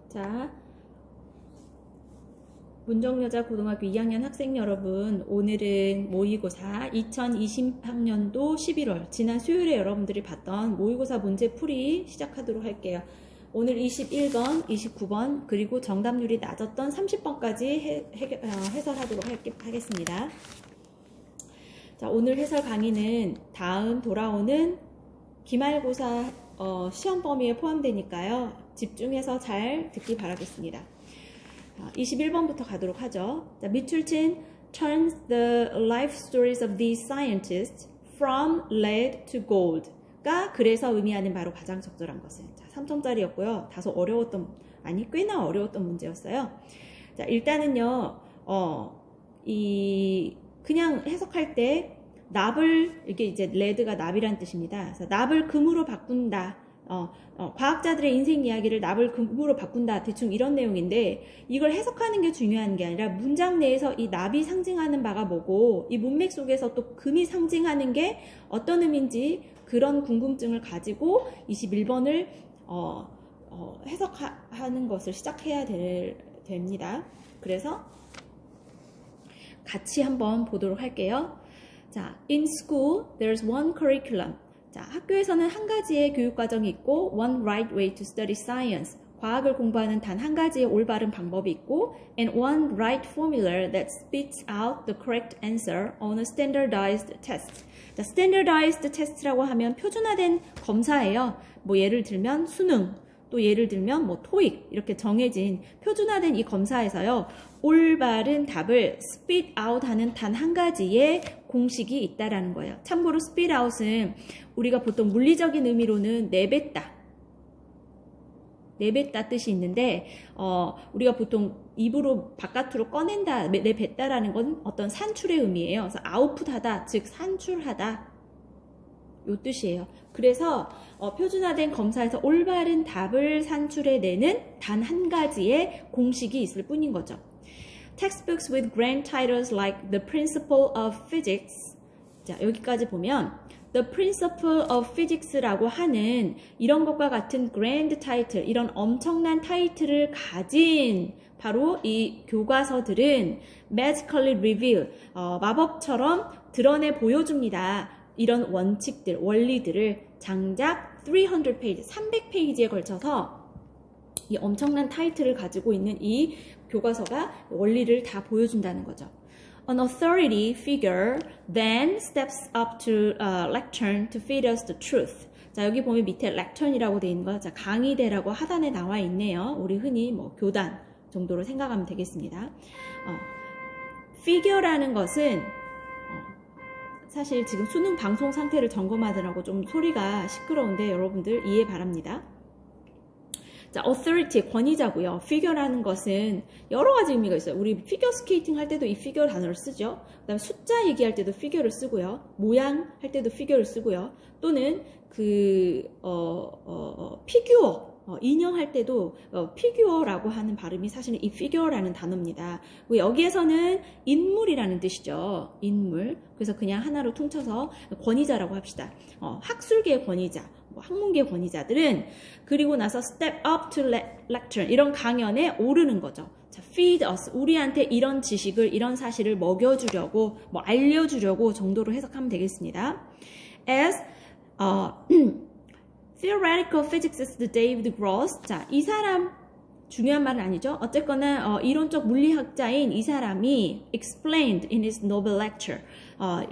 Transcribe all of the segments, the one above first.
자, 문정여자 고등학교 2학년 학생 여러분, 오늘은 모의고사 2020학년도 11월 지난 수요일에 여러분들이 봤던 모의고사 문제풀이 시작하도록 할게요. 오늘 21번, 29번, 그리고 정답률이 낮았던 30번까지 해설하도록 하겠습니다. 자, 오늘 해설 강의는 다음 돌아오는 기말고사 시험 범위에 포함되니까요. 집중해서 잘 듣기 바라겠습니다. 21번부터 가도록 하죠. 자, 미출친 turns the life stories of these scientists from lead to gold 가 그래서 의미하는 바로 가장 적절한 것은. 자, 3점짜리였고요. 다소 꽤나 어려웠던 문제였어요. 자, 일단은요, 그냥 해석할 때 납을, 이게 이제 lead가 납이란 뜻입니다. 그래서 납을 금으로 바꾼다. 과학자들의 인생 이야기를 납을 금으로 바꾼다. 대충 이런 내용인데, 이걸 해석하는 게 중요한 게 아니라 문장 내에서 이 납이 상징하는 바가 뭐고, 이 문맥 속에서 또 금이 상징하는 게 어떤 의미인지 그런 궁금증을 가지고 21번을 해석하는 것을 시작해야 됩니다. 그래서 같이 한번 보도록 할게요. 자, in school, there's one curriculum. 자, 학교에서는 한 가지의 교육과정이 있고 one right way to study science. 과학을 공부하는 단 한 가지의 올바른 방법이 있고 and one right formula that spits out the correct answer on a standardized test. 자, standardized test라고 하면 표준화된 검사예요. 뭐 예를 들면 수능, 또 예를 들면 뭐 토익 이렇게 정해진 표준화된 이 검사에서요. 올바른 답을 spit out 하는 단 한 가지의 공식이 있다라는 거예요. 참고로 spit out은 우리가 보통 물리적인 의미로는 내뱉다 뜻이 있는데 우리가 보통 입으로 바깥으로 꺼낸다, 내뱉다라는 건 어떤 산출의 의미예요. 그래서 아웃풋하다, 즉 산출하다 요 뜻이에요. 그래서 표준화된 검사에서 올바른 답을 산출해내는 단 한 가지의 공식이 있을 뿐인 거죠. Textbooks with grand titles like The Principle of Physics. 자, 여기까지 보면 The Principle of Physics라고 하는 이런 것과 같은 grand title, 이런 엄청난 타이틀을 가진 바로 이 교과서들은 magically reveal, 마법처럼 드러내 보여줍니다. 이런 원칙들, 원리들을 장작 300페이지, 300페이지에 걸쳐서 이 엄청난 타이틀을 가지고 있는 이 교과서가 원리를 다 보여준다는 거죠. An authority figure then steps up to lectern to feed us the truth. 자, 여기 보면 밑에 lecturn이라고 되어 있는 거, 자, 강의대라고 하단에 나와 있네요. 우리 흔히 뭐 교단 정도로 생각하면 되겠습니다. figure라는 것은 사실 지금 수능 방송 상태를 점검하느라고 좀 소리가 시끄러운데 여러분들 이해 바랍니다. 자, authority, 권위자고요. figure라는 것은 여러 가지 의미가 있어요. 우리 피겨 스케이팅 할 때도 이 figure 단어를 쓰죠. 그 다음에 숫자 얘기할 때도 figure를 쓰고요. 모양 할 때도 figure를 쓰고요. 또는 피규어, 인형 할 때도 피규어라고 하는 발음이 사실은 이 figure라는 단어입니다. 여기에서는 인물이라는 뜻이죠. 인물. 그래서 그냥 하나로 퉁쳐서 권위자라고 합시다. 학술계의 권위자. 학문계 권위자들은 그리고 나서 step up to lecture 이런 강연에 오르는 거죠. 자, feed us 우리한테 이런 지식을 이런 사실을 먹여주려고 뭐 알려주려고 정도로 해석하면 되겠습니다. As theoretical physicist David Gross 자, 이 사람 중요한 말은 아니죠. 어쨌거나 이론적 물리학자인 이 사람이 explained in his Nobel lecture.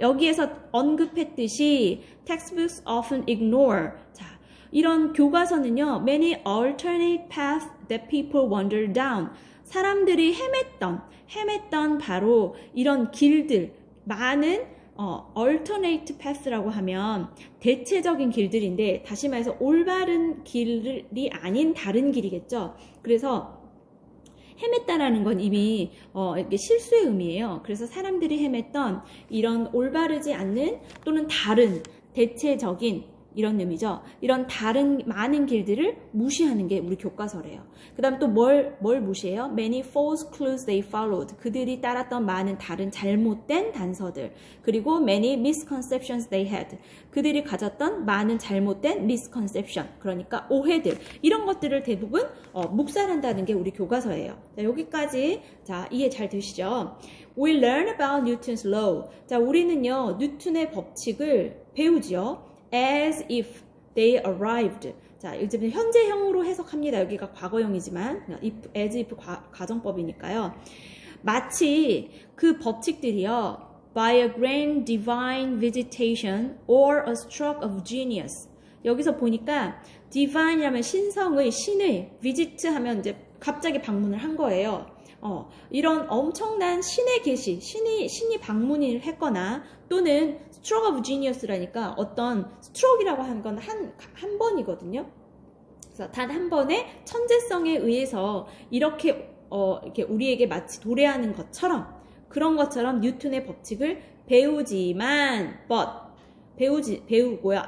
여기에서 언급했듯이 textbooks often ignore. 자, 이런 교과서는요. Many alternate paths that people wander down. 사람들이 헤맸던 바로 이런 길들, 많은 alternate path라고 하면 대체적인 길들인데 다시 말해서 올바른 길이 아닌 다른 길이겠죠. 그래서 헤맸다라는 건 이미 이게 실수의 의미예요. 그래서 사람들이 헤맸던 이런 올바르지 않는 또는 다른 대체적인 이런 의미죠. 이런 다른 많은 길들을 무시하는 게 우리 교과서래요. 그 다음 또 뭘 무시해요? Many false clues they followed. 그들이 따랐던 많은 다른 잘못된 단서들. 그리고 many misconceptions they had. 그들이 가졌던 많은 잘못된 misconception. 그러니까 오해들. 이런 것들을 대부분 묵살한다는 게 우리 교과서예요. 자, 여기까지 자 이해 잘 되시죠? We learn about Newton's law. 자, 우리는요 뉴턴의 법칙을 배우지요. As if they arrived. 자, 이제 현재형으로 해석합니다. 여기가 과거형이지만 as if 가정법이니까요. 마치 그 법칙들이요. By a grand divine visitation or a stroke of genius. 여기서 보니까 divine이라면 신성의, 신의, visit 하면 이제 갑자기 방문을 한 거예요. 이런 엄청난 신의 계시, 신이 방문을 했거나 또는 stroke of genius라니까 어떤 stroke이라고 하는 건 한 번이거든요. 그래서 단 한 번의 천재성에 의해서 이렇게 우리에게 마치 도래하는 것처럼 그런 것처럼 뉴턴의 법칙을 배우지만 배우고요.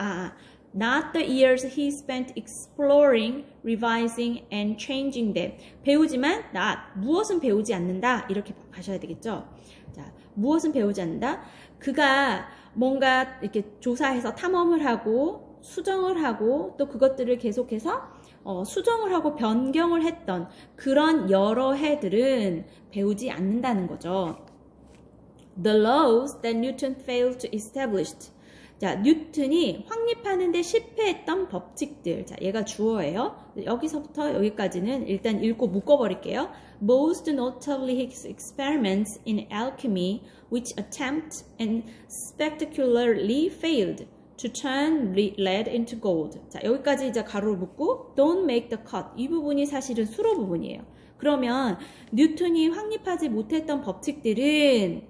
Not the years he spent exploring, revising, and changing them. 배우지만 무엇은 배우지 않는다. 이렇게 가셔야 되겠죠. 자, 무엇은 배우지 않는다. 그가 뭔가 이렇게 조사해서 탐험을 하고 수정을 하고 또 그것들을 계속해서 수정을 하고 변경을 했던 그런 여러 해들은 배우지 않는다는 거죠. The laws that Newton failed to establish. 자, 뉴턴이 확립하는데 실패했던 법칙들. 자, 얘가 주어예요. 여기서부터 여기까지는 일단 읽고 묶어버릴게요. Most notably his experiments in alchemy, which attempt and spectacularly failed to turn lead into gold. 자, 여기까지 이제 가로를 묶고 don't make the cut. 이 부분이 사실은 수로 부분이에요. 그러면 뉴턴이 확립하지 못했던 법칙들은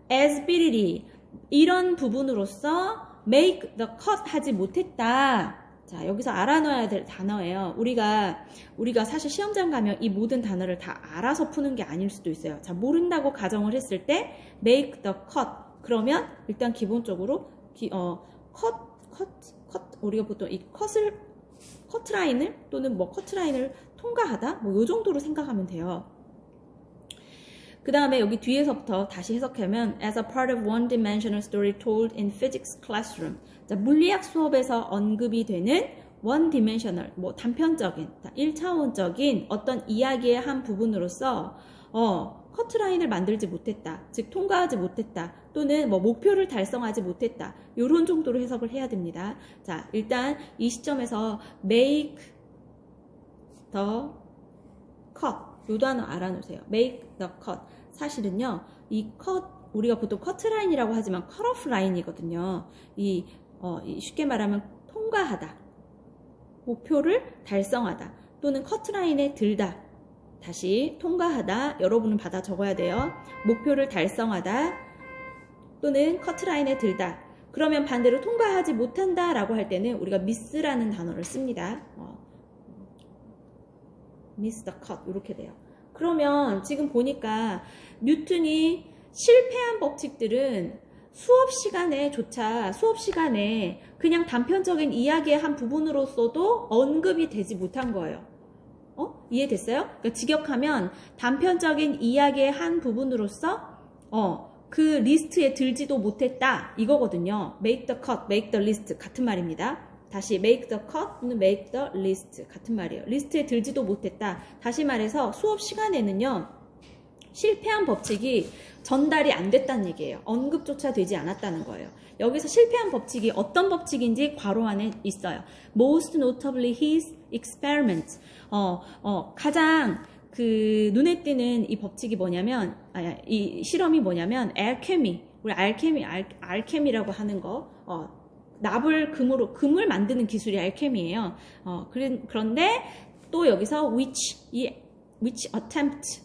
ability 이런 부분으로서 make the cut 하지 못했다. 자, 여기서 알아놔야 될 단어예요. 우리가 사실 시험장 가면 이 모든 단어를 다 알아서 푸는 게 아닐 수도 있어요. 자, 모른다고 가정을 했을 때 make the cut. 그러면 일단 기본적으로 우리가 보통 이 커트라인을 또는 뭐 커트라인을 통과하다 뭐 요 정도로 생각하면 돼요. 그 다음에 여기 뒤에서부터 다시 해석하면 as a part of one-dimensional story told in physics classroom. 자, 물리학 수업에서 언급이 되는 one-dimensional, 뭐 단편적인, 1차원적인 어떤 이야기의 한 부분으로서 커트라인을 만들지 못했다. 즉 통과하지 못했다. 또는 뭐 목표를 달성하지 못했다. 이런 정도로 해석을 해야 됩니다. 자, 일단 이 시점에서 make the cut. 요 단어 알아놓으세요. make the cut. 사실은요, 이 cut, 우리가 보통 커트라인이라고 하지만 컷오프 라인이거든요. 쉽게 말하면 통과하다. 목표를 달성하다. 또는 커트라인에 들다. 다시 통과하다. 여러분은 받아 적어야 돼요. 목표를 달성하다. 또는 커트라인에 들다. 그러면 반대로 통과하지 못한다 라고 할 때는 우리가 miss라는 단어를 씁니다. miss the cut 이렇게 돼요. 그러면 지금 보니까 뉴턴이 실패한 법칙들은 수업 시간에 그냥 단편적인 이야기의 한 부분으로서도 언급이 되지 못한 거예요. 이해됐어요? 그러니까 직역하면 단편적인 이야기의 한 부분으로서 그 리스트에 들지도 못했다 이거거든요. make the cut, make the list 같은 말입니다. 다시 make the cut 또는 make the list 같은 말이에요. 리스트에 들지도 못했다. 다시 말해서 수업 시간에는요. 실패한 법칙이 전달이 안 됐다는 얘기예요. 언급조차 되지 않았다는 거예요. 여기서 실패한 법칙이 어떤 법칙인지 괄호 안에 있어요. Most notably his experiments. 가장 그 눈에 띄는 이 법칙이 뭐냐면 이 실험이 뭐냐면 alchemy. 우리 알케미라고 하는 거 납을 금을 만드는 기술이 알케미예요. 그런데 또 여기서 which attempt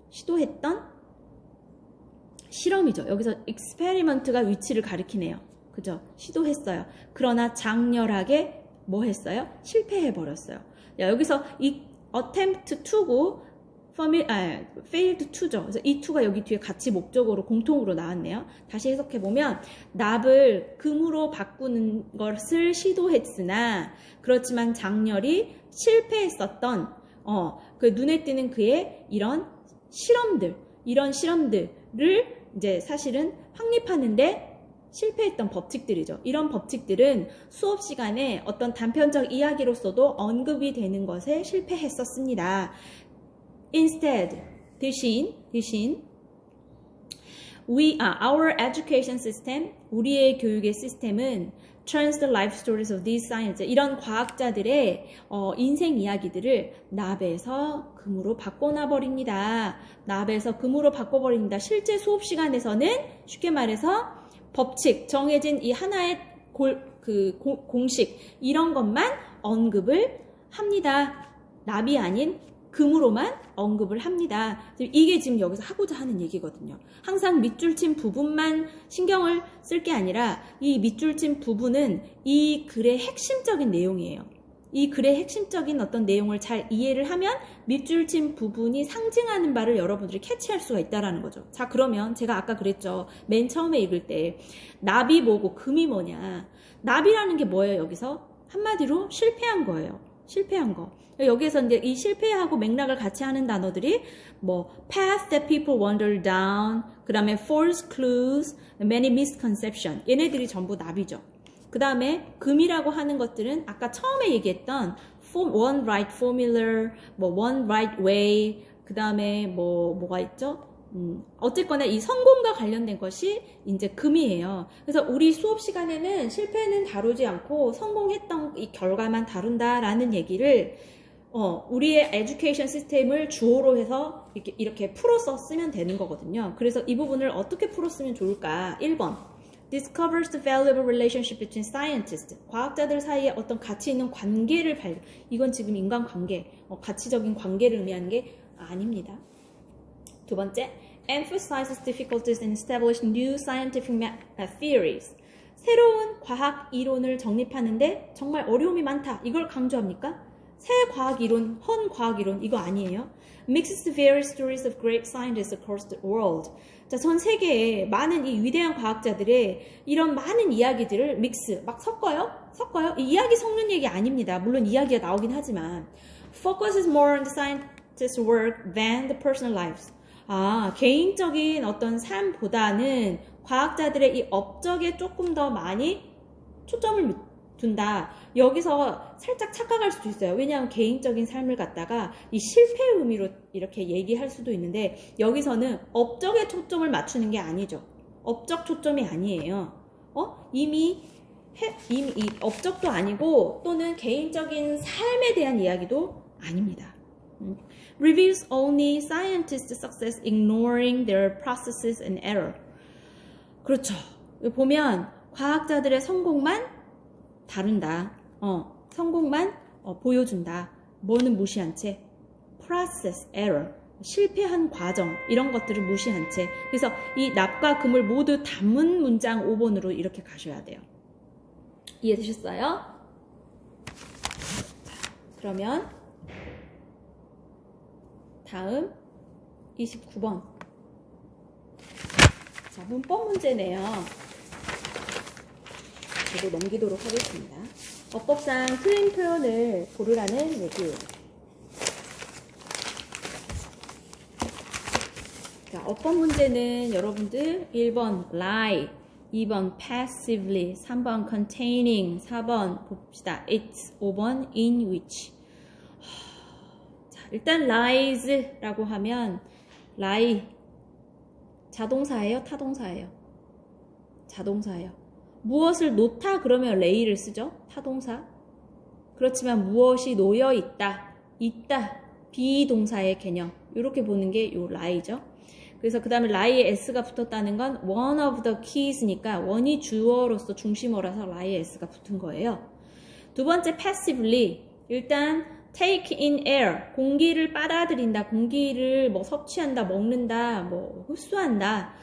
시도했던 실험이죠. 여기서 experiment가 위치를 가리키네요. 그죠? 시도했어요. 그러나 장렬하게 뭐 했어요? 실패해 버렸어요. 여기서 이 attempt to고 failed to죠. 그래서 이 to가 여기 뒤에 같이 목적으로 공통으로 나왔네요. 다시 해석해보면 납을 금으로 바꾸는 것을 시도했으나 그렇지만 장렬히 실패했었던 그 눈에 띄는 그의 이런 실험들을 이제 사실은 확립하는데 실패했던 법칙들이죠. 이런 법칙들은 수업 시간에 어떤 단편적 이야기로서도 언급이 되는 것에 실패했었습니다. Instead, 대신 our education system, 우리의 교육의 시스템은 turns the life stories of these scientists, 이런 과학자들의 인생 이야기들을 납에서 금으로 바꿔놔버립니다. 납에서 금으로 바꿔버립니다. 실제 수업 시간에서는 쉽게 말해서 법칙, 정해진 이 하나의 공식, 이런 것만 언급을 합니다. 납이 아닌 금으로만 언급을 합니다. 이게 지금 여기서 하고자 하는 얘기거든요. 항상 밑줄 친 부분만 신경을 쓸 게 아니라 이 밑줄 친 부분은 이 글의 핵심적인 내용이에요. 이 글의 핵심적인 어떤 내용을 잘 이해를 하면 밑줄 친 부분이 상징하는 바를 여러분들이 캐치할 수가 있다는 거죠. 자, 그러면 제가 아까 그랬죠. 맨 처음에 읽을 때 납이 뭐고 금이 뭐냐. 납이라는 게 뭐예요? 여기서 한마디로 실패한 거예요. 실패한 거. 여기에서 이제 이 실패하고 맥락을 같이 하는 단어들이 뭐 path that people wander down, 그 다음에 false clues, many misconceptions. 얘네들이 전부 납이죠. 그 다음에 금이라고 하는 것들은 아까 처음에 얘기했던 one right formula, 뭐 one right way, 그 다음에 뭐가 있죠? 어쨌거나 이 성공과 관련된 것이 이제 금이에요. 그래서 우리 수업 시간에는 실패는 다루지 않고 성공했던 이 결과만 다룬다라는 얘기를 우리의 에듀케이션 시스템을 주어로 해서 이렇게 풀어서 쓰면 되는 거거든요. 그래서 이 부분을 어떻게 풀었으면 좋을까? 1번. discovers the valuable relationship between scientists. 과학자들 사이에 어떤 가치 있는 관계를 발견. 이건 지금 인간관계, 가치적인 관계를 의미하는 게 아닙니다. 두 번째, emphasizes difficulties in establishing new scientific theories. 새로운 과학 이론을 정립하는데 정말 어려움이 많다. 이걸 강조합니까? 새 과학 이론, 헌 과학 이론, 이거 아니에요. Mixes the various stories of great scientists across the world. 자, 전 세계에 많은 이 위대한 과학자들의 이런 많은 이야기들을 막 섞어요. 이 이야기 섞는 얘기 아닙니다. 물론 이야기가 나오긴 하지만 focuses more on the scientist's work than the personal lives. 개인적인 어떤 삶보다는 과학자들의 이 업적에 조금 더 많이 초점을 둔다. 여기서 살짝 착각할 수도 있어요. 왜냐하면 개인적인 삶을 갖다가 이 실패의 의미로 이렇게 얘기할 수도 있는데 여기서는 업적에 초점을 맞추는 게 아니죠. 업적 초점이 아니에요. 이미 이 업적도 아니고 또는 개인적인 삶에 대한 이야기도 아닙니다. Reveals only scientists' success ignoring their processes and error. 그렇죠. 보면 과학자들의 성공만 다룬다. 성공만 보여준다. 뭐는 무시한 채 process, error, 실패한 과정 이런 것들을 무시한 채. 그래서 이 납과 금을 모두 담은 문장 5번으로 이렇게 가셔야 돼요. 이해되셨어요? 자, 그러면 다음 29번. 자, 문법 문제네요. 저도 넘기도록 하겠습니다. 어법상 틀린 표현을 고르라는 얘기예요. 자, 어법 문제는 여러분들 1번 lie, 2번 passively, 3번 containing, 4번 봅시다. it's, 5번 in which. 자, 일단 lies라고 하면 lie 자동사예요? 타동사예요? 자동사예요. 무엇을 놓다 그러면 lay를 쓰죠. 타동사. 그렇지만 무엇이 놓여 있다, 비동사의 개념. 이렇게 보는 게 요 lie죠. 그래서 그 다음에 lie에 s가 붙었다는 건 one of the keys니까 원이 주어로서 중심어라서 lie에 s가 붙은 거예요. 두 번째 passively. 일단 take in air. 공기를 빨아들인다. 공기를 뭐 섭취한다, 먹는다, 뭐 흡수한다.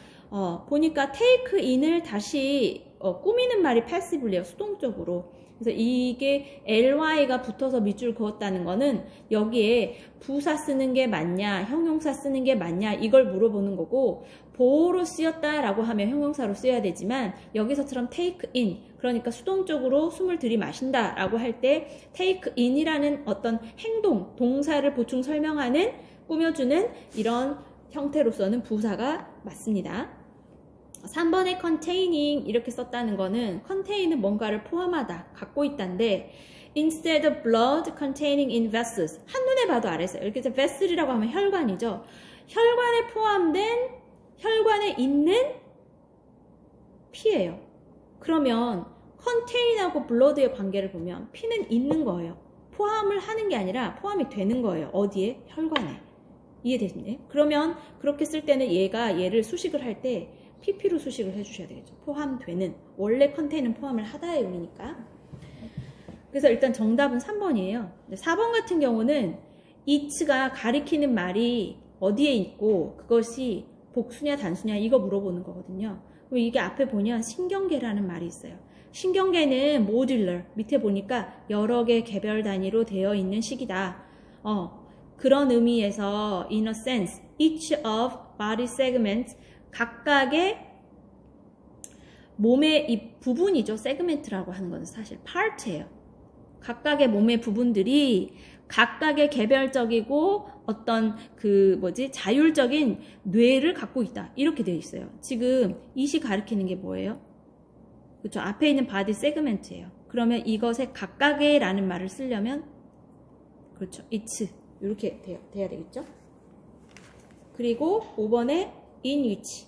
보니까 take in을 다시 꾸미는 말이 passively예요. 수동적으로. 그래서 이게 ly가 붙어서 밑줄 그었다는 거는 여기에 부사 쓰는 게 맞냐, 형용사 쓰는 게 맞냐 이걸 물어보는 거고, 보어로 쓰였다라고 하면 형용사로 써야 되지만 여기서처럼 take in, 그러니까 수동적으로 숨을 들이마신다 라고 할 때 take in이라는 어떤 행동, 동사를 보충 설명하는, 꾸며주는 이런 형태로서는 부사가 맞습니다. 3번에 containing 이렇게 썼다는 거는 contain은 뭔가를 포함하다, 갖고 있다인데 instead of blood containing in vessels, 한눈에 봐도 알았어요. 이렇게 해서 vessel이라고 하면 혈관이죠. 혈관에 포함된, 혈관에 있는 피예요. 그러면 contain하고 blood의 관계를 보면 피는 있는 거예요. 포함을 하는 게 아니라 포함이 되는 거예요. 어디에? 혈관에. 이해되시나요? 그러면 그렇게 쓸 때는 얘를 수식을 할 때 PP로 수식을 해주셔야 되겠죠. 포함되는. 원래 컨테이는 포함을 하다의 의미니까. 그래서 일단 정답은 3번이에요. 4번 같은 경우는 it가 가리키는 말이 어디에 있고 그것이 복수냐 단수냐 이거 물어보는 거거든요. 그럼 이게 앞에 보면 신경계라는 말이 있어요. 신경계는 modular, 밑에 보니까 여러 개 개별 단위로 되어 있는 식이다. 그런 의미에서 in a sense, each of body segments, 각각의 몸의 이 부분이죠. 세그멘트라고 하는 것은 사실 파트예요. 각각의 몸의 부분들이 각각의 개별적이고 어떤 자율적인 뇌를 갖고 있다. 이렇게 되어 있어요. 지금 이시 가리키는 게 뭐예요? 그렇죠. 앞에 있는 바디 세그멘트예요. 그러면 이것의 각각의 라는 말을 쓰려면 그렇죠. it's 이렇게 돼야 되겠죠. 그리고 5번에 in which,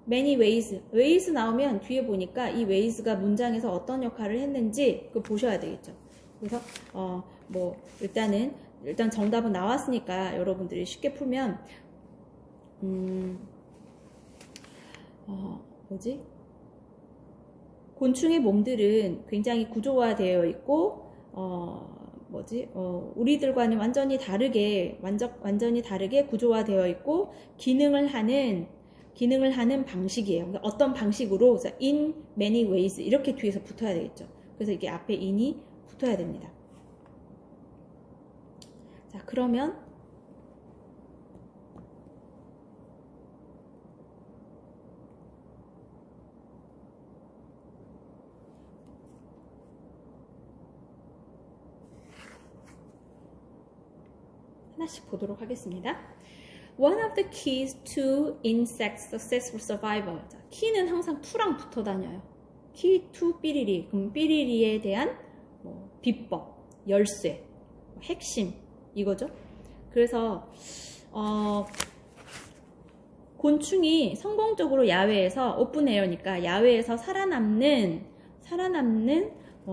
many ways 나오면 뒤에 보니까 이 ways가 문장에서 어떤 역할을 했는지 그거 보셔야 되겠죠. 그래서 일단 정답은 나왔으니까 여러분들이 쉽게 풀면 곤충의 몸들은 굉장히 구조화되어 있고 우리들과는 완전히 다르게 구조화되어 있고 기능을 하는 방식이에요. 그러니까 어떤 방식으로 in many ways 이렇게 뒤에서 붙어야 되겠죠. 그래서 이게 앞에 in이 붙어야 됩니다. 자, 그러면 하나씩 보도록 하겠습니다. One of the keys to insect successful survival. 자, 키는 항상 to랑 붙어 다녀요. key to 삐리리. 그럼 삐리리에 대한 비법, 열쇠, 핵심 이거죠. 그래서 곤충이 성공적으로 야외에서 오픈에어니까 야외에서 살아남는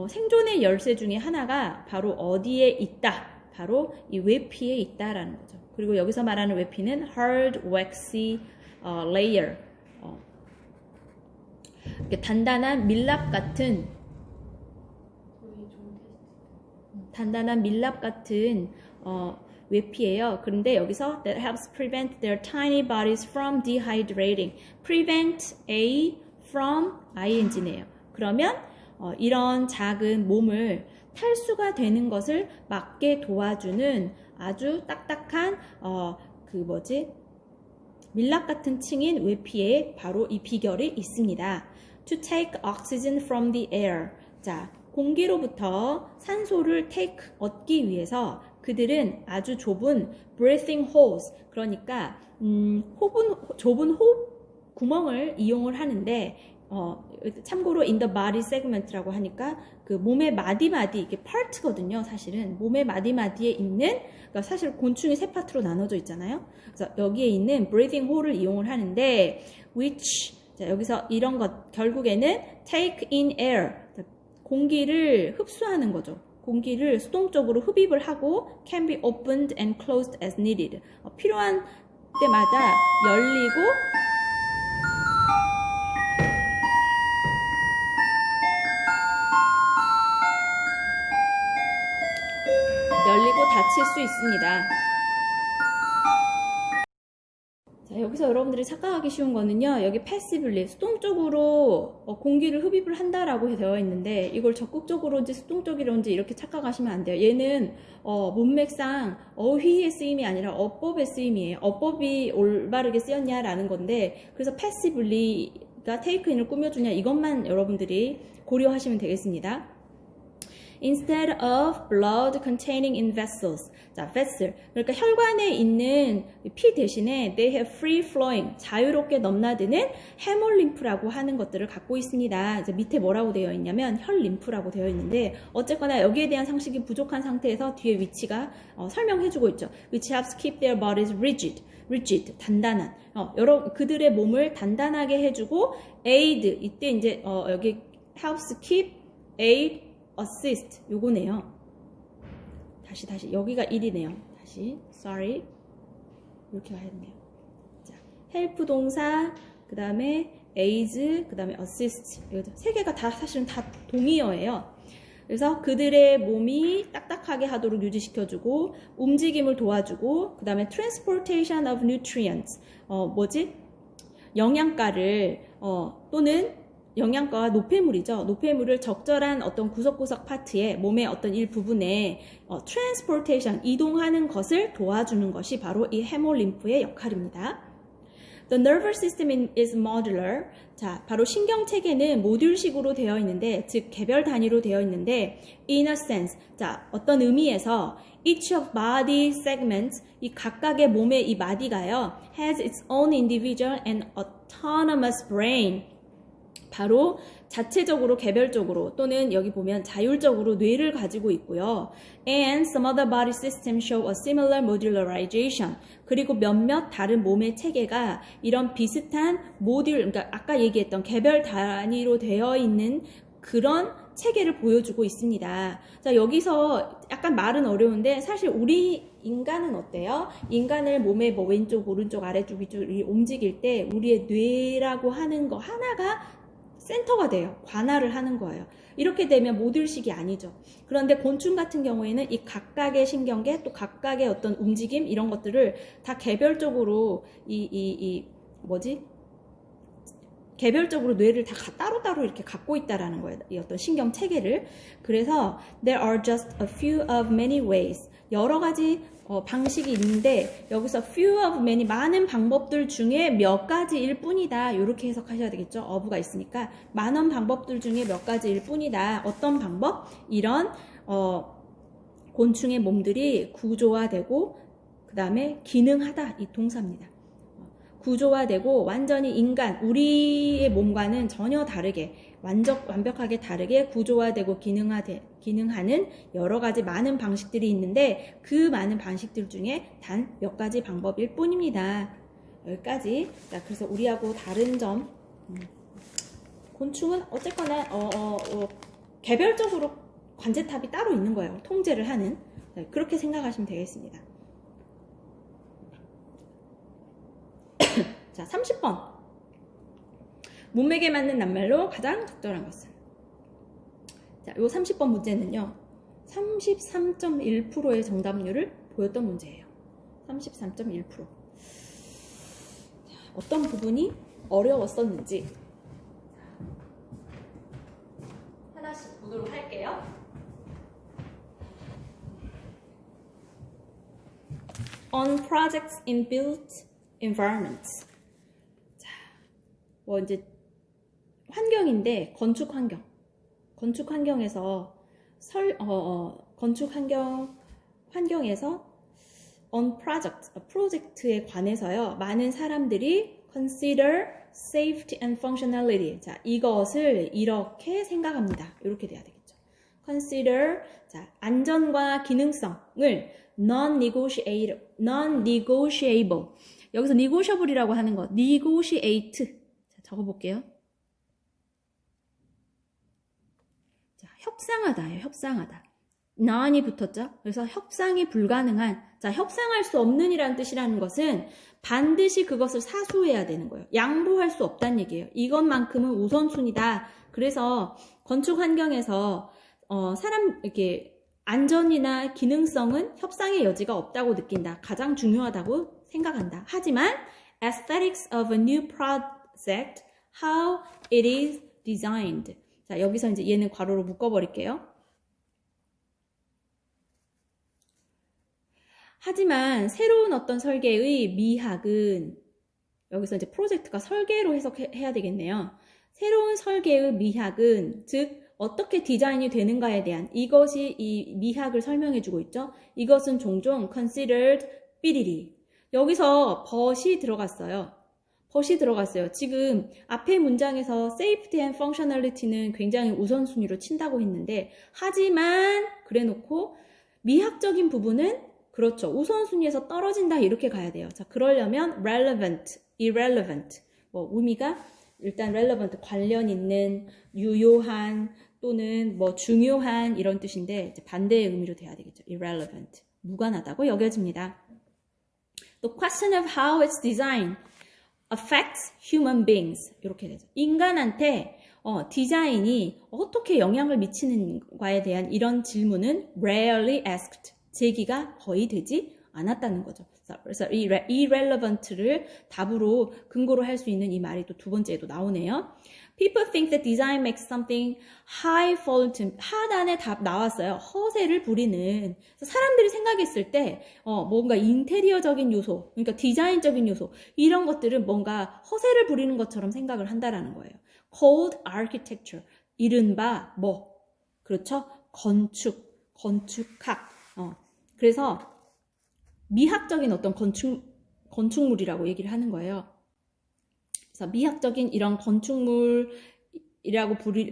생존의 열쇠 중에 하나가 바로 어디에 있다. 바로 이 외피에 있다라는 거죠. 그리고 여기서 말하는 외피는 hard, waxy layer, 단단한 밀랍 같은 외피예요. 그런데 여기서 that helps prevent their tiny bodies from dehydrating. prevent A from ing네요. 그러면 이런 작은 몸을 탈수가 되는 것을 막게 도와주는 아주 딱딱한 밀랍 같은 층인 외피에 바로 이 비결이 있습니다. To take oxygen from the air. 자, 공기로부터 산소를 얻기 위해서 그들은 아주 좁은 breathing holes, 그러니까 좁은 호흡 구멍을 이용을 하는데 참고로 in the body segment라고 하니까 그 몸의 마디마디, 이게 파트거든요. 사실은 몸의 마디마디에 있는, 그러니까 사실 곤충이 세 파트로 나눠져 있잖아요. 그래서 여기에 있는 breathing hole을 이용을 하는데 which, 자, 여기서 이런 것 결국에는 take in air, 공기를 흡수하는 거죠. 공기를 수동적으로 흡입을 하고 can be opened and closed as needed. 필요한 때마다 열리고 닫힐 수 있습니다. 자, 자, 여기서 여러분들이 착각하기 쉬운 거는요, 여기 passively, 수동적으로 공기를 흡입을 한다라고 되어 있는데, 이걸 적극적으로인지 수동적으로인지 이렇게 착각하시면 안 돼요. 얘는 문맥상 어휘의 쓰임이 아니라 어법의 쓰임이에요. 어법이 올바르게 쓰였냐라는 건데, 그래서 passively가 take in을 꾸며주냐, 이것만 여러분들이 고려하시면 되겠습니다. Instead of blood containing in vessels. 자, vessel. 그러니까 혈관에 있는 피 대신에 they have free flowing. 자유롭게 넘나드는 해몰림프라고 하는 것들을 갖고 있습니다. 이제 밑에 뭐라고 되어 있냐면 혈림프라고 되어 있는데 어쨌거나 여기에 대한 상식이 부족한 상태에서 뒤에 위치가 설명해주고 있죠. Which helps keep their bodies rigid, 단단한. 그들의 몸을 단단하게 해주고 aid. 이때 이제 여기 helps keep, aid, assist 요거네요. 다시 여기가 1이네요. 다시 sorry 이렇게 가야 되네요. 자, help 동사 그 다음에 aid 그 다음에 assist 이거 세 개가 다 사실은 다 동의어예요. 그래서 그들의 몸이 딱딱하게 하도록 유지시켜주고 움직임을 도와주고 그 다음에 transportation of nutrients 영양가를 또는 영양가와 노폐물이죠. 노폐물을 적절한 어떤 구석구석 파트에 몸의 어떤 일부분에 transportation, 이동하는 것을 도와주는 것이 바로 이 해몰림프의 역할입니다. The nervous system is modular. 자, 바로 신경체계는 모듈식으로 되어 있는데, 즉 개별 단위로 되어 있는데, in a sense, 자, 어떤 의미에서 each of body segments, 이 각각의 몸의 이 마디가요, has its own individual and autonomous brain. 바로 자체적으로 개별적으로 또는 여기 보면 자율적으로 뇌를 가지고 있고요. And some other body systems show a similar modularization. 그리고 몇몇 다른 몸의 체계가 이런 비슷한 모듈, 그러니까 아까 얘기했던 개별 단위로 되어 있는 그런 체계를 보여주고 있습니다. 자, 여기서 약간 말은 어려운데 사실 우리 인간은 어때요? 인간을 몸의 왼쪽, 오른쪽, 아래쪽, 위쪽이 움직일 때 우리의 뇌라고 하는 거 하나가 센터가 돼요. 관할을 하는 거예요. 이렇게 되면 모듈식이 아니죠. 그런데 곤충 같은 경우에는 이 각각의 신경계 또 각각의 어떤 움직임 이런 것들을 다 개별적으로 개별적으로 뇌를 다 따로따로 이렇게 갖고 있다라는 거예요. 이 어떤 신경 체계를. 그래서 there are just a few of many ways. 여러 가지 방식이 있는데 여기서 few of many 많은 방법들 중에 몇 가지일 뿐이다. 이렇게 해석하셔야 되겠죠. of가 있으니까 많은 방법들 중에 몇 가지일 뿐이다. 어떤 방법? 이런 곤충의 몸들이 구조화되고 그 다음에 기능하다. 이 동사입니다. 구조화되고 완전히 인간, 우리의 몸과는 전혀 다르게 완벽하게 다르게 구조화되고 기능하는 여러 가지 많은 방식들이 있는데 그 많은 방식들 중에 단 몇 가지 방법일 뿐입니다. 여기까지. 자, 그래서 우리하고 다른 점 곤충은 어쨌거나 개별적으로 관제탑이 따로 있는 거예요. 통제를 하는. 자, 그렇게 생각하시면 되겠습니다. 자, 30번. 문맥에 맞는 낱말로 가장 적절한 것은. 자, 요 30번 문제는요. 33.1%의 정답률을 보였던 문제예요. 33.1%. 어떤 부분이 어려웠었는지 하나씩 보도록 할게요. On projects in built environments. 자, 이제 환경인데 건축 환경에서 건축 환경에서 on 프로젝트에 관해서요. 많은 사람들이 consider safety and functionality. 자, 이것을 이렇게 생각합니다. 이렇게 돼야 되겠죠. consider 자, 안전과 기능성을 non-negotiable. 여기서 negotiable이라고 하는 거 negotiate. 자, 적어볼게요. 자, 협상하다예요. 협상하다. non이 붙었죠. 그래서 협상이 불가능한. 자, 협상할 수 없는 이라는 뜻이라는 것은 반드시 그것을 사수해야 되는 거예요. 양보할 수 없다는 얘기예요. 이것만큼은 우선순위다. 그래서 건축 환경에서 이렇게 안전이나 기능성은 협상의 여지가 없다고 느낀다. 가장 중요하다고 생각한다. 하지만 aesthetics of a new project, how it is designed. 자, 여기서 이제 얘는 괄호로 묶어버릴게요. 하지만 새로운 어떤 설계의 미학은 여기서 이제 프로젝트가 설계로 해석해야 되겠네요. 새로운 설계의 미학은 즉 어떻게 디자인이 되는가에 대한 이것이 이 미학을 설명해주고 있죠. 이것은 종종 considered 삐리리. 여기서 but이 들어갔어요. but이 들어갔어요. 지금 앞에 문장에서 safety and functionality는 굉장히 우선순위로 친다고 했는데 하지만 그래놓고 미학적인 부분은 그렇죠. 우선순위에서 떨어진다 이렇게 가야 돼요. 자, 그러려면 relevant, irrelevant 뭐 의미가 일단 relevant 관련 있는, 유효한 또는 뭐 중요한 이런 뜻인데 이제 반대의 의미로 돼야 되겠죠. irrelevant, 무관하다고 여겨집니다. The question of how its design affects human beings 이렇게 되죠. 인간한테 디자인이 어떻게 영향을 미치는가에 대한 이런 질문은 rarely asked, 제기가 거의 되지 않았다는 거죠. 그래서 이 irrelevant를 답으로 근거로 할 수 있는 이 말이 또 두 번째에도 나오네요. People think that design makes something highfalutin. 하단에 답 나왔어요. 허세를 부리는. 사람들이 생각했을 때 뭔가 인테리어적인 요소, 그러니까 디자인적인 요소 이런 것들은 뭔가 허세를 부리는 것처럼 생각을 한다라는 거예요. Cold architecture, 이른바 뭐 그렇죠? 건축학. 그래서 미학적인 어떤 건축물이라고 얘기를 하는 거예요. 그래서 미학적인 이런 건축물이라고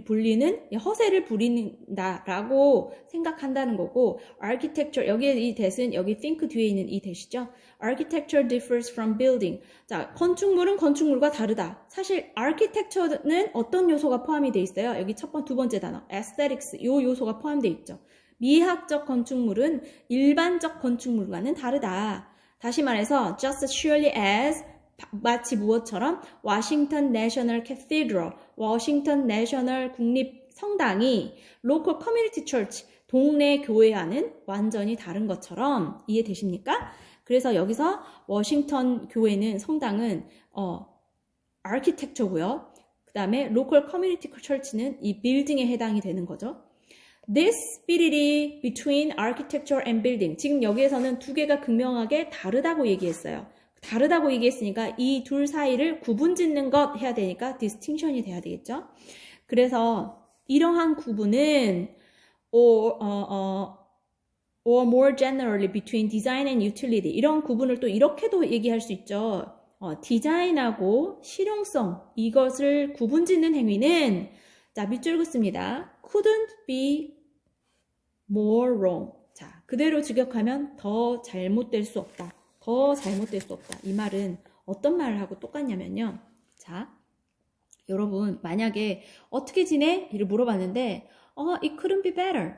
불리는 허세를 부린다라고 생각한다는 거고, architecture, 여기에 이 that은 여기 think 뒤에 있는 이 that이죠. Architecture differs from building. 자, 건축물은 건축물과 다르다. 사실 architecture는 어떤 요소가 포함이 돼 있어요? 여기 두 번째 단어, aesthetics, 요 요소가 포함되어 있죠. 미학적 건축물은 일반적 건축물과는 다르다. 다시 말해서 just as surely as 마치 무엇처럼 워싱턴 내셔널 캐시드럴, 워싱턴 내셔널 국립 성당이 local community church, 동네 교회와는 완전히 다른 것처럼 이해되십니까? 그래서 여기서 워싱턴 교회는 성당은 architecture고요. 그 다음에 local community church는 이 빌딩에 해당이 되는 거죠. This spirity between architecture and building. 지금 여기에서는 두 개가 극명하게 다르다고 얘기했어요. 다르다고 얘기했으니까 이 둘 사이를 구분 짓는 것 해야 되니까 distinction이 돼야 되겠죠. 그래서 이러한 구분은 or more generally between design and utility. 이런 구분을 또 이렇게도 얘기할 수 있죠. 디자인하고 실용성, 이것을 구분 짓는 행위는 자, 밑줄 긋습니다. couldn't be more wrong. 자, 그대로 직역하면 더 잘못될 수 없다. 더 잘못될 수 없다. 이 말은 어떤 말을 하고 똑같냐면요. 자, 여러분 만약에 어떻게 지내? 이를 물어봤는데 it couldn't be better.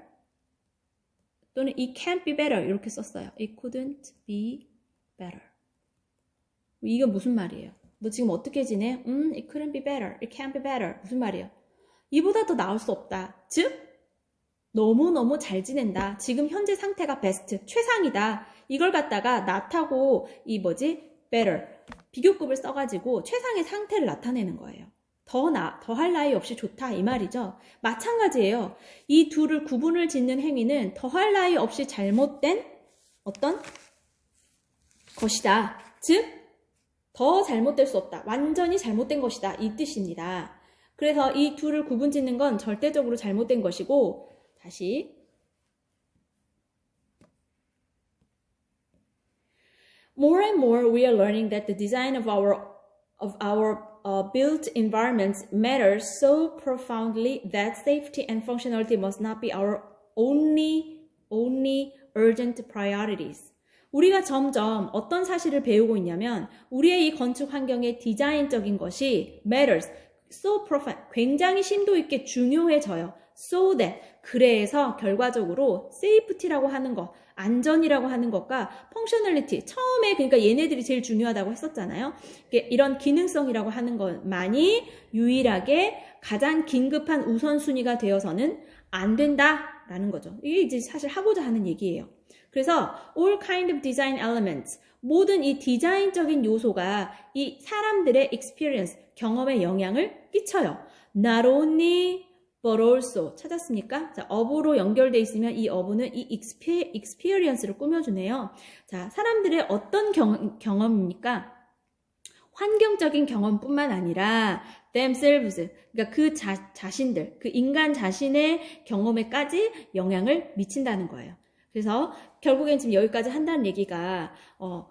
또는 it can't be better. 이렇게 썼어요. It couldn't be better. 이건 무슨 말이에요? 너 지금 어떻게 지내? It couldn't be better. It can't be better. 무슨 말이에요? 이보다 더 나을 수 없다. 즉 너무너무 잘 지낸다. 지금 현재 상태가 베스트, 최상이다. 이걸 갖다가 not하고 이 better, 비교급을 써가지고 최상의 상태를 나타내는 거예요. 더할 나위 없이 좋다 이 말이죠. 마찬가지예요. 이 둘을 구분을 짓는 행위는 더할 나위 없이 잘못된 어떤 것이다. 즉 더 잘못될 수 없다. 완전히 잘못된 것이다. 이 뜻입니다. 그래서 이 둘을 구분 짓는 건 절대적으로 잘못된 것이고, 다시 More and more we are learning that the design of our built environments matters so profoundly that safety and functionality must not be our only urgent priorities. 우리가 점점 어떤 사실을 배우고 있냐면 우리의 이 건축 환경의 디자인적인 것이 matters, so profound, 굉장히 심도 있게 중요해져요. So that, 그래서 결과적으로 safety라고 하는 것, 안전이라고 하는 것과 functionality, 처음에 그러니까 얘네들이 제일 중요하다고 했었잖아요. 이런 기능성이라고 하는 것만이 유일하게 가장 긴급한 우선순위가 되어서는 안 된다라는 거죠. 이게 이제 사실 하고자 하는 얘기예요. 그래서 all kind of design elements, 모든 이 디자인적인 요소가 이 사람들의 experience, 경험에 영향을 끼쳐요. Not only but also. 찾았습니까? 자, 어부로 연결돼 있으면 이 어부는 이 experience를 꾸며주네요. 자, 사람들의 어떤 경험입니까? 환경적인 경험뿐만 아니라 themselves, 그러니까 그 자신들, 그 인간 자신의 경험에까지 영향을 미친다는 거예요. 그래서 결국엔 지금 여기까지 한다는 얘기가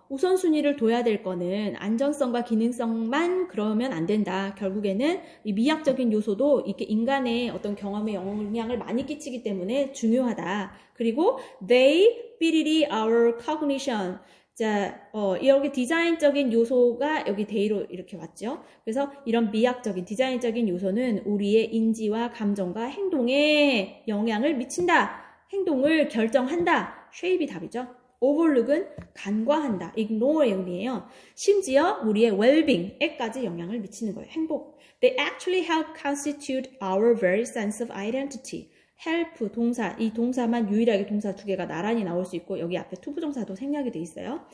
우선순위를 둬야 될 거는 안전성과 기능성만 그러면 안 된다. 결국에는 이 미학적인 요소도 이렇게 인간의 어떤 경험에 영향을 많이 끼치기 때문에 중요하다. 그리고 they ability our cognition. 자, 이렇게 디자인적인 요소가 여기 데이로 이렇게 왔죠. 그래서 이런 미학적인 디자인적인 요소는 우리의 인지와 감정과 행동에 영향을 미친다. 행동을 결정한다. shape이 답이죠. overlook은 간과한다. ignore의 의미예요. 심지어 우리의 well-being에까지 영향을 미치는 거예요. 행복. They actually help constitute our very sense of identity. help 동사, 이 동사만 유일하게 동사 두 개가 나란히 나올 수 있고 여기 앞에 투부정사도 생략이 돼 있어요.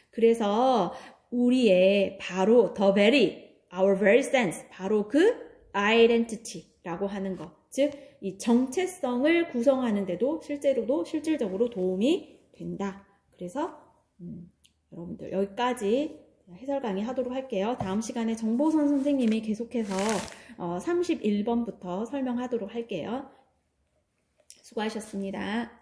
그래서 우리의 바로 the very, our very sense, 바로 그 identity라고 하는 것, 즉 이 정체성을 구성하는 데도 실질적으로 도움이 된다. 그래서 여러분들 여기까지 해설 강의 하도록 할게요. 다음 시간에 정보선 선생님이 계속해서 31번부터 설명하도록 할게요. 수고하셨습니다.